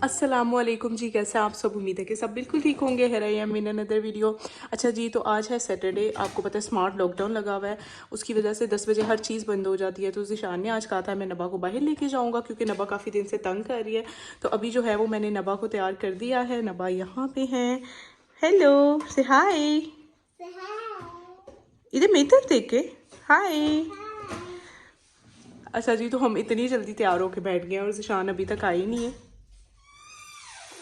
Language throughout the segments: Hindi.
अस्सलामुअलैकुम जी, कैसे आप सब? उम्मीद है कि सब बिल्कुल ठीक होंगे। है रही मीन अनदर वीडियो। अच्छा जी, तो आज है सैटरडे। आपको पता है स्मार्ट लॉकडाउन लगा हुआ है, उसकी वजह से 10 बजे हर चीज़ बंद हो जाती है। तो ज़िशान ने आज कहा था मैं नबा को बाहर लेके जाऊंगा क्योंकि नबा काफ़ी दिन से तंग कर रही है। तो अभी जो है वो मैंने नबा को तैयार कर दिया है। नबा यहाँ पे हैं। हेलो, से हाय। इधर मेरी तरफ देख के हाय। अच्छा जी, तो हम इतनी जल्दी तैयार होके बैठ गए और ज़िशान अभी तक आई नहीं है।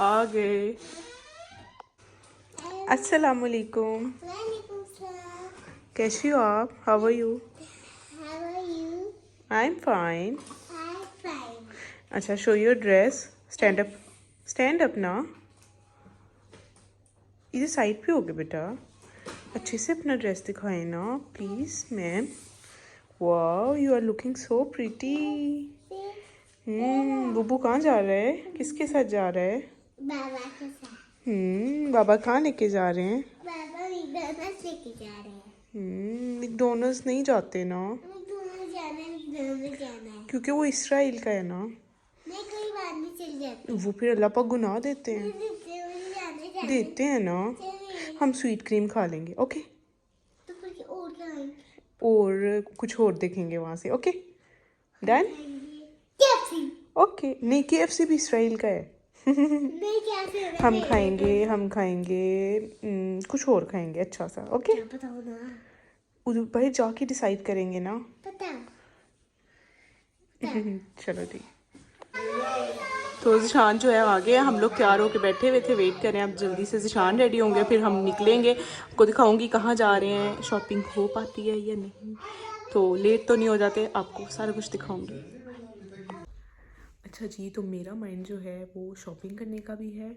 आ गए। अस्सलामुअलैकुम। कैसी हो आप? How are you? I am fine. अच्छा, show your dress. Stand up, stand up ना। इधर साइड पे हो गए बेटा। अच्छे से अपना ड्रेस दिखाए ना please ma'am. Wow, you are looking so pretty. बुबू कहाँ जा रहा है? किसके साथ जा रहा है? बाबा के साथ। बाबा कहाँ लेके जा रहे हैं? बाबा मैकडॉनल्ड्स लेके जा रहे हैं। मैकडॉनल्ड्स नहीं जाते ना, मैकडॉनल्ड्स जाना है क्योंकि वो इसराइल का है ना। नहीं, कोई बात नहीं, चल जाते वो फिर अल्लाह पाक गुनाह देते हैं। हैं। देते हैं ना। हम स्वीट क्रीम खा लेंगे, ओके। तो कुछ और खाएंगे। और कुछ और देखेंगे वहाँ से, ओके डन। KFC। ओके, नहीं KFC भी इसराइल का है। नहीं, KFC हम खाएंगे कुछ और खाएंगे अच्छा सा, ओके। क्या बताओ ना। उधर बाहर जाके डिसाइड करेंगे ना। पता चलो ठीक। तो ज़िशान जो है आ गया। हम लोग तैयार होके बैठे हुए थे, वेट करें अब जल्दी से ज़िशान रेडी होंगे फिर हम निकलेंगे। आपको दिखाऊंगी कहाँ जा रहे हैं, शॉपिंग हो पाती है या नहीं, तो लेट तो नहीं हो जाते, आपको सारा कुछ दिखाऊंगी। अच्छा जी, तो मेरा माइंड जो है वो शॉपिंग करने का भी है,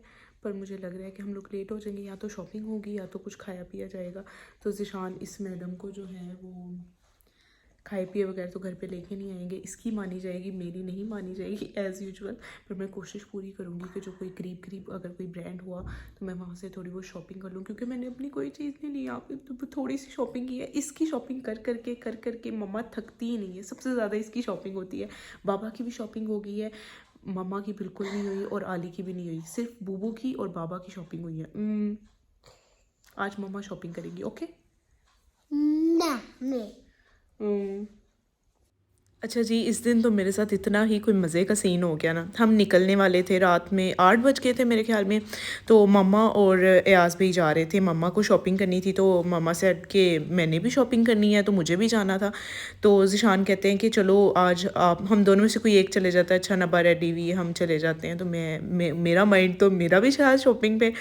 पर मुझे लग रहा है कि हम लोग लेट हो जाएंगे। या तो शॉपिंग होगी या तो कुछ खाया पिया जाएगा। तो ज़िशान इस मैडम को जो है वो खाए पिए बगैर तो घर पे लेके नहीं आएंगे। इसकी मानी जाएगी, मेरी नहीं मानी जाएगी एज़ यूजुअल। पर मैं कोशिश पूरी करूँगी कि जो कोई करीब अगर कोई ब्रांड हुआ तो मैं वहाँ से थोड़ी बहुत शॉपिंग कर लूँ, क्योंकि मैंने अपनी कोई चीज़ नहीं ली। आप तो थोड़ी सी शॉपिंग की है। इसकी शॉपिंग कर करके मम्मा थकती ही नहीं है। सबसे ज़्यादा इसकी शॉपिंग होती है। बाबा की भी शॉपिंग हो गई है, मम्मा की बिल्कुल नहीं हुई और आली की भी नहीं हुई। सिर्फ बूबू की और बाबा की शॉपिंग हुई है। आज मम्मा शॉपिंग करेगी, ओके ना मैं। अच्छा जी, इस दिन तो मेरे साथ इतना ही कोई मज़े का सीन हो गया ना। हम निकलने वाले थे, रात में 8 बज गए थे मेरे ख्याल में। तो मम्मा और एयाज़ भी जा रहे थे। मम्मा को शॉपिंग करनी थी, तो मम्मा से हट के मैंने भी शॉपिंग करनी है तो मुझे भी जाना था। तो ज़िशान कहते हैं कि चलो आज आप हम दोनों में से कोई एक चले जाता है। अच्छा नबा रेडी हुई, हम चले जाते हैं। तो मेरा माइंड तो मेरा भी शायद शॉपिंग पे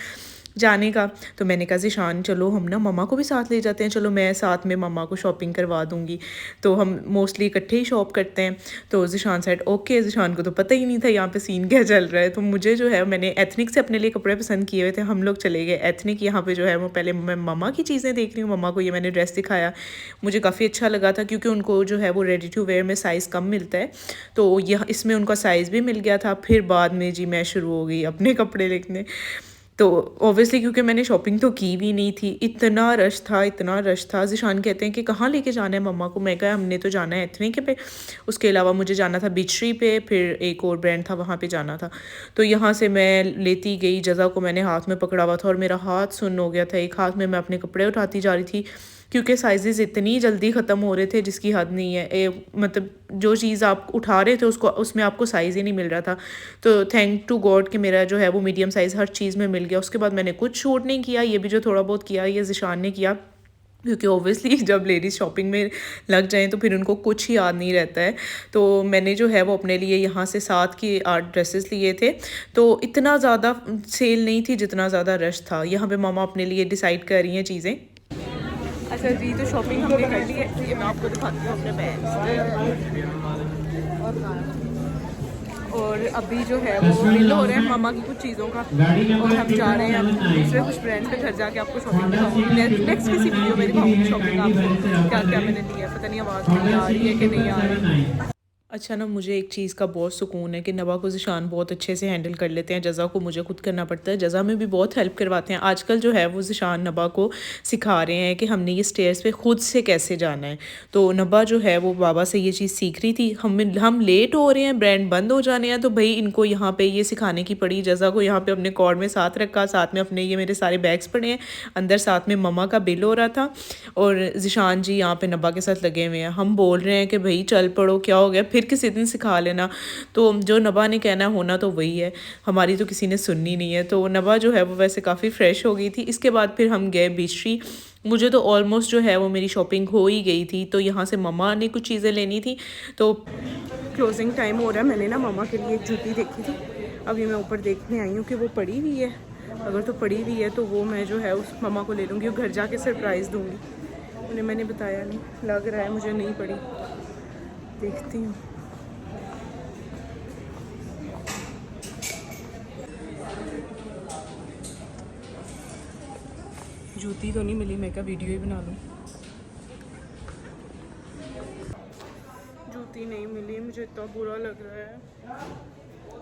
जाने का। तो मैंने कहा ज़िशान चलो हम ना मम्मा को भी साथ ले जाते हैं, चलो मैं साथ में मम्मा को शॉपिंग करवा दूँगी। तो हम मोस्टली इकट्ठे ही शॉप करते हैं। तो ज़िशान सेड ओके। ज़िशान को तो पता ही नहीं था यहाँ पे सीन क्या चल रहा है। तो मुझे जो है मैंने एथनिक से अपने लिए कपड़े पसंद किए हुए थे। हम लोग चले गए एथनिक। यहाँ पे जो है वो पहले मैं मम्मा की चीज़ें देख रही हूँ। मम्मा को ये मैंने ड्रेस दिखाया, मुझे काफ़ी अच्छा लगा था क्योंकि उनको जो है वो रेडी टू वेयर में साइज़ कम मिलता है। तो यह इसमें उनका साइज़ भी मिल गया था। फिर बाद में जी मैं शुरू हो गई अपने कपड़े देखने। तो ऑब्वियसली क्योंकि मैंने शॉपिंग तो की भी नहीं थी, इतना रश था। ज़िशान कहते हैं कि कहाँ लेके जाना है मम्मा को। मैं कहा हमने तो जाना है एथनिक पे, उसके अलावा मुझे जाना था बिचरी पे, फिर एक और ब्रांड था वहाँ पे जाना था। तो यहाँ से मैं लेती गई। जज़ा को मैंने हाथ में पकड़ा हुआ था और मेरा हाथ सुन्न हो गया था। एक हाथ में मैं अपने कपड़े उठाती जा रही थी क्योंकि साइजेस इतनी जल्दी ख़त्म हो रहे थे जिसकी हद नहीं है। मतलब जो चीज़ आप उठा रहे थे उसमें आपको साइज़ ही नहीं मिल रहा था। तो थैंक टू गॉड कि मेरा जो है वो मीडियम साइज़ हर चीज़ में मिल गया। उसके बाद मैंने कुछ शूट नहीं किया। ये भी जो थोड़ा बहुत किया ये ज़िशान ने किया, क्योंकि ओब्वियसली जब लेडीज़ शॉपिंग में लग जाएं तो फिर उनको कुछ ही याद नहीं रहता है। तो मैंने जो है वो अपने लिए यहाँ से 7 की 8 ड्रेसेस लिए थे। तो इतना ज़्यादा सेल नहीं थी जितना ज़्यादा रश था। यहाँ पे मामा अपने लिए डिसाइड कर रही हैं चीज़ें। अच्छा जी, तो शॉपिंग हमने कर ली है। ये मैं आपको दिखाती हूँ अपने बैग। और अभी जो है वो बिल हो रहा है मामा की कुछ चीज़ों का और हम जा रहे हैं अब दूसरे कुछ फ्रेंड्स के घर जाके आपको शॉपिंग दिखाऊंगी। नेक्स्ट किसी वीडियो में दिखाऊंगी शॉपिंग आपको क्या क्या मैंने लिया है। पता नहीं आवाज़ नहीं आ रही है कि नहीं आ रही। अच्छा ना, मुझे एक चीज़ का बहुत सुकून है कि नबा को ज़िशान बहुत अच्छे से हैंडल कर लेते हैं। जज़ा को मुझे खुद करना पड़ता है। जज़ा में भी बहुत हेल्प करवाते हैं। आजकल जो है वो ज़िशान नबा को सिखा रहे हैं कि हमने ये स्टेयर्स पे खुद से कैसे जाना है। तो नबा जो है वो बाबा से ये चीज़ सीख रही थी। हम लेट हो रहे हैं, ब्रांड बंद हो जाने हैं, तो भई इनको यहाँ पे ये सिखाने की पड़ी। जज़ा को यहाँ पे अपने कॉर्ड में साथ रखा, साथ में अपने ये मेरे सारे बैग्स पड़े हैं। अंदर साथ में मम्मा का बिल हो रहा था और ज़िशान जी यहाँ पे नबा के साथ लगे हुए हैं। हम बोल रहे हैं कि भई चल पड़ो, क्या हो गया, फिर किसी दिन सिखा लेना। तो जो नबा ने कहना होना तो वही है, हमारी तो किसी ने सुननी नहीं है। तो नबा जो है वो वैसे काफ़ी फ्रेश हो गई थी। इसके बाद फिर हम गए बीचरी। मुझे तो ऑलमोस्ट जो है वो मेरी शॉपिंग हो ही गई थी। तो यहाँ से मम्मा ने कुछ चीज़ें लेनी थी, तो क्लोजिंग टाइम हो रहा है। मैंने ना मम्मा के लिए एक जूती देखी थी, अभी मैं ऊपर देखने आई हूँ कि वो पड़ी हुई है। अगर तो पड़ी हुई है तो वो मैं जो है उस मम्मा को ले लूँगी और घर जाके सरप्राइज़ दूँगी। उन्हें मैंने बताया नहीं, लग रहा है मुझे नहीं पड़ी, देखती हूँ। जूती तो नहीं मिली, मैं क्या वीडियो ही बना लूँ। जूती नहीं मिली, मुझे इतना बुरा लग रहा है।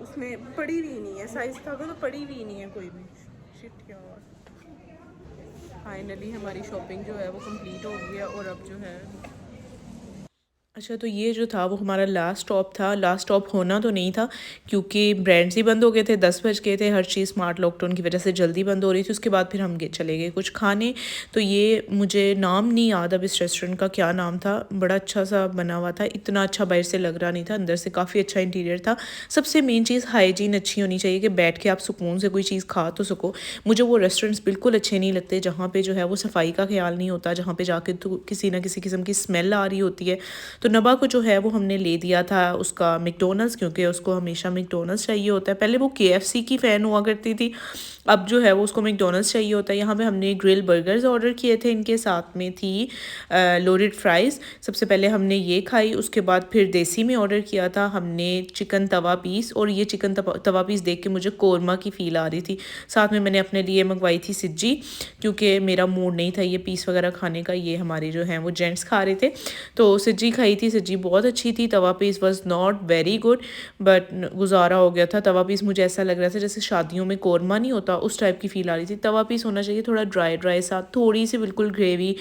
उसमें पड़ी हुई नहीं है, साइज़ का तो पड़ी हुई नहीं है कोई भी। शिट यार। फाइनली हमारी शॉपिंग जो है वो कंप्लीट हो गई है और अब जो है, अच्छा तो ये जो था वो हमारा लास्ट स्टॉप था। लास्ट स्टॉप होना तो नहीं था क्योंकि ब्रांड्स ही बंद हो गए थे, 10 बज गए थे। हर चीज़ स्मार्ट लॉकडाउन की वजह से जल्दी बंद हो रही थी। उसके बाद फिर हम चले गए कुछ खाने। तो ये मुझे नाम नहीं याद अब इस रेस्टोरेंट का क्या नाम था, बड़ा अच्छा सा बना हुआ था, इतना अच्छा बाहर से लग रहा नहीं था, अंदर से काफ़ी अच्छा इंटीरियर था। सबसे मेन चीज़ हाइजीन अच्छी होनी चाहिए कि बैठ के आप सुकून से कोई चीज़ खा तो सको। मुझे वो रेस्टोरेंट्स बिल्कुल अच्छे नहीं लगते जहाँ पे जो है वो सफाई का ख्याल नहीं होता, जहाँ पे जाके तो किसी ना किसी किस्म की स्मेल आ रही होती है। तो नबा को जो है वो हमने ले दिया था उसका मैकडोनल्ड्स, क्योंकि उसको हमेशा मैकडोनल्ड्स चाहिए होता है। पहले वो KFC की फ़ैन हुआ करती थी, अब जो है वो उसको मैकडोनल्ड्स चाहिए होता है। यहाँ पे हमने ग्रिल बर्गर्स ऑर्डर किए थे, इनके साथ में थी लोडेड फ्राइज़। सबसे पहले हमने ये खाई, उसके बाद फिर देसी में ऑर्डर किया था हमने चिकन तवा पीस, और ये चिकन तवा पीस देख के मुझे कोरमा की फ़ील आ रही थी। साथ में मैंने अपने लिए मंगवाई थी सिज्जी, क्योंकि मेरा मूड नहीं था ये पीस वगैरह खाने का, ये हमारे जो हैं वो जेंट्स खा रहे थे। तो सिज्जी खाई थी, सिज्जी बहुत अच्छी थी। तवा piece was not very good but गुजारा हो गया था। तवा पीस मुझे ऐसा लग रहा था जैसे शादियों में कोरमा नहीं होता, उस टाइप की फ़ील आ रही थी। तवा पीस होना चाहिए थोड़ा ड्राई ड्राई सा, थोड़ी सी बिल्कुल ग्रेवी,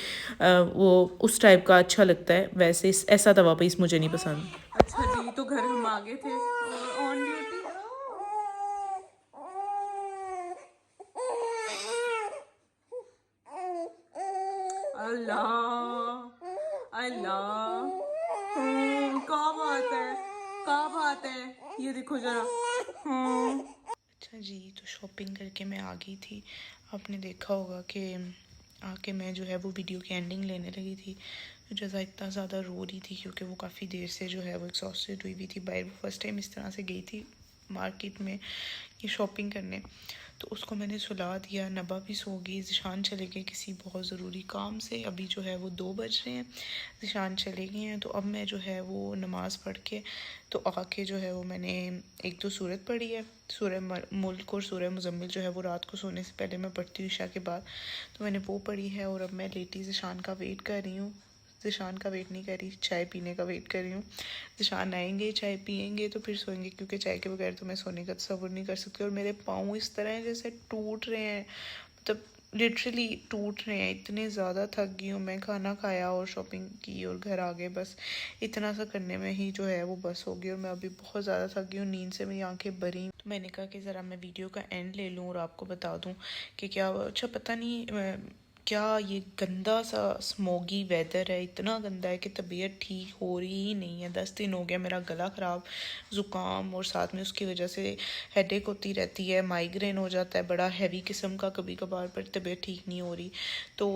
वो उस टाइप का अच्छा लगता है। वैसे ऐसा तवा पीस मुझे नहीं पसंद। अच्छा जी, तो घर हम आ गए थे और ऑन ड्यूटी अल्लाह अल्लाह, क्या बात है, क्या बात है, ये देखो जरा। अच्छा जी, तो शॉपिंग करके मैं आ गई थी। आपने देखा होगा कि आके मैं जो है वो वीडियो की एंडिंग लेने लगी थी। तो जैसा इतना ज़्यादा रो रही थी क्योंकि वो काफ़ी देर से जो है वो एग्जॉस्टेड हुई हुई थी। बाहर वो फर्स्ट टाइम इस तरह से गई थी मार्केट में ये शॉपिंग करने, तो उसको मैंने सुला दिया। नबा भी सो गई, ज़िशान चले गए किसी बहुत ज़रूरी काम से। अभी जो है वो 2 बज रहे हैं, ज़िशान चले गए हैं। तो अब मैं जो है वो नमाज़ पढ़ के तो आके जो है वो मैंने एक तो सूरत पढ़ी है, सूरह मुल्क और सूरह मुज़म्मिल जो है वो रात को सोने से पहले मैं पढ़ती हूँ ईशा के बाद, तो मैंने वो पढ़ी है। और अब मैं लेटी ज़िशान का वेट कर रही हूँ। ज़िशान का वेट नहीं कर रही, चाय पीने का वेट कर रही हूँ। ज़िशान आएंगे, चाय पियेंगे तो फिर सोएंगे, क्योंकि चाय के बगैर तो मैं सोने का तसव्वुर नहीं कर सकती। और मेरे पाँव इस तरह हैं जैसे टूट रहे हैं, मतलब लिटरली टूट रहे हैं, इतने ज़्यादा थक गई हूँ मैं। खाना खाया और शॉपिंग की और घर आ गए, बस इतना सा करने में ही जो है वो बस हो गई। और मैं अभी बहुत ज़्यादा थक गई हूँ, नींद से मेरी आंखें भरी। तो मैंने कहा कि ज़रा मैं वीडियो का एंड ले लूँ और आपको बता दूँ कि क्या, अच्छा पता नहीं क्या ये गंदा सा स्मोगी वेदर है, इतना गंदा है कि तबीयत ठीक हो रही ही नहीं है। 10 दिन हो गया, मेरा गला ख़राब, ज़ुकाम, और साथ में उसकी वजह से हेडेक होती रहती है, माइग्रेन हो जाता है बड़ा हैवी किस्म का कभी कभार, पर तबीयत ठीक नहीं हो रही। तो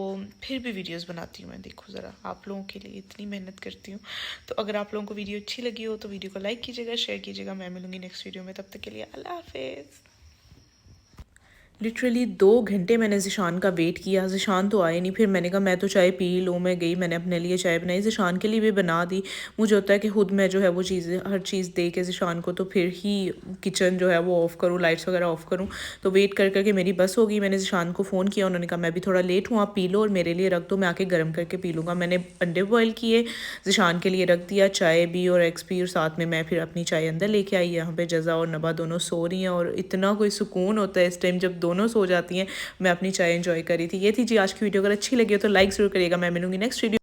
फिर भी वीडियोस बनाती हूँ मैं, देखो ज़रा आप लोगों के लिए इतनी मेहनत करती हूँ। तो अगर आप लोगों को वीडियो अच्छी लगी हो तो वीडियो को लाइक कीजिएगा, शेयर कीजिएगा। मैं मिलूँगी नेक्स्ट वीडियो में, तब तक के लिए अल्लाह हाफिज़। लिटरली 2 घंटे मैंने ज़िशान का वेट किया, ज़िशान तो आए नहीं। फिर मैंने कहा मैं तो चाय पी लूँ, मैं गई मैंने अपने लिए चाय बनाई, ज़िशान के लिए भी बना दी। मुझे होता है कि खुद मैं जो है वो चीज़ें हर चीज़ दे के ज़िशान को तो फिर ही किचन जो है वो ऑफ़ करूँ, लाइट्स वगैरह ऑफ़ करूँ। तो वेट कर कर के मेरी बस हो गई। मैंने ज़िशान को फ़ोन किया, उन्होंने कहा मैं भी थोड़ा लेट हूँ, आप पी लो और मेरे लिए रख दो, मैं आके गर्म करके पी लूँगा। मैंने अंडे बॉयल किए, ज़िशान के लिए रख दिया, चाय भी और एग्स भी, और साथ में मैं फिर अपनी चाय अंदर लेके आई। यहाँ पे जज़ा और नबा दोनों सो रही हैं और इतना कोई सुकून होता है इस टाइम जब दोनों सो जाती हैं। मैं अपनी चाय एंजॉय करी थी। ये थी जी आज की वीडियो। अगर अच्छी लगी हो तो लाइक ज़रूर करिएगा। मैं मिलूँगी नेक्स्ट वीडियो।